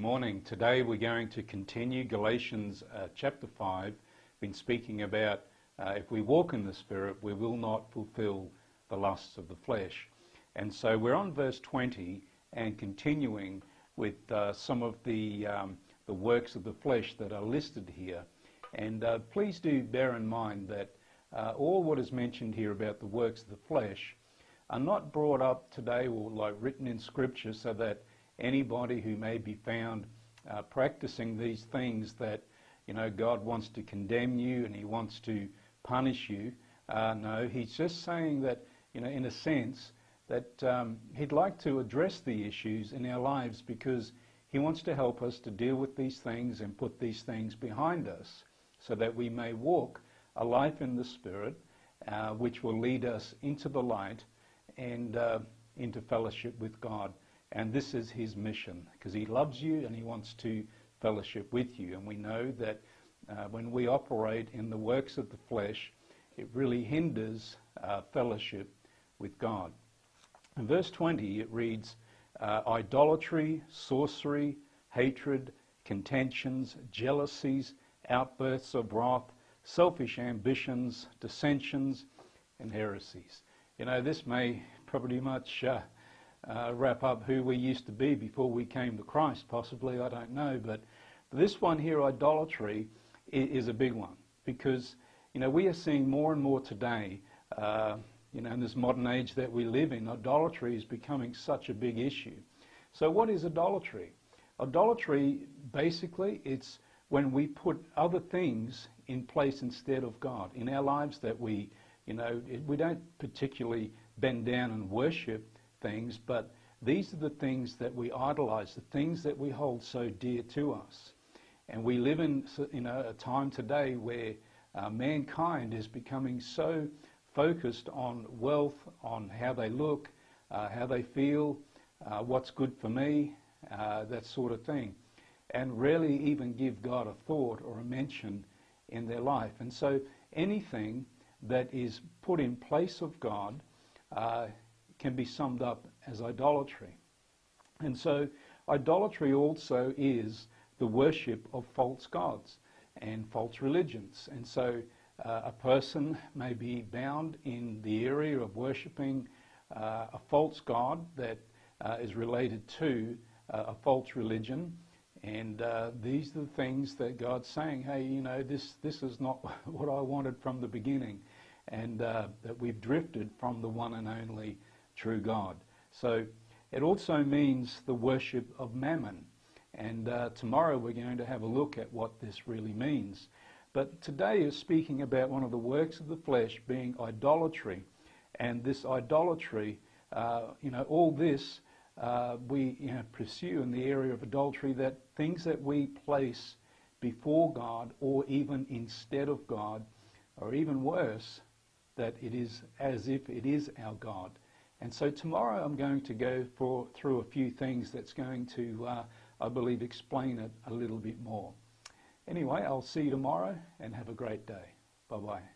morning. Today we're going to continue Galatians chapter 5. Been speaking about if we walk in the Spirit, we will not fulfill the lusts of the flesh. And so we're on verse 20 and continuing with some of the works of the flesh that are listed here. And please do bear in mind that all what is mentioned here about the works of the flesh are not brought up today or like written in Scripture so that anybody who may be found practicing these things that, God wants to condemn you and he wants to punish you. No, he's just saying that, in a sense, that he'd like to address the issues in our lives because he wants to help us to deal with these things and put these things behind us so that we may walk a life in the Spirit which will lead us into the light and into fellowship with God. And this is his mission, because he loves you and he wants to fellowship with you. And we know that when we operate in the works of the flesh, it really hinders fellowship with God. In verse 20 it reads, idolatry, sorcery, hatred, contentions, jealousies, outbursts of wrath, selfish ambitions, dissensions, and heresies. This may pretty much wrap up who we used to be before we came to Christ, possibly, I don't know. But this one here, idolatry, is a big one because, we are seeing more and more today, in this modern age that we live in, idolatry is becoming such a big issue. So what is idolatry? Idolatry, basically, it's when we put other things in place instead of God in our lives that we don't particularly bend down and worship things, but these are the things that we idolize, the things that we hold so dear to us. And we live in a time today where mankind is becoming so focused on wealth, on how they look, how they feel, what's good for me, that sort of thing, and rarely even give God a thought or a mention in their life. And so anything that is put in place of God can be summed up as idolatry. And so idolatry also is the worship of false gods and false religions. And so a person may be bound in the area of worshipping a false god that is related to a false religion. And these are the things that God's saying, hey, this is not what I wanted from the beginning. And that we've drifted from the one and only true God. So it also means the worship of mammon. And tomorrow we're going to have a look at what this really means. But today is speaking about one of the works of the flesh being idolatry. And this idolatry, all this we pursue in the area of adultery, that things that we place before God or even instead of God, or even worse, that it is as if it is our God. And so tomorrow I'm going to go through a few things that's going to, I believe, explain it a little bit more. Anyway, I'll see you tomorrow and have a great day. Bye-bye.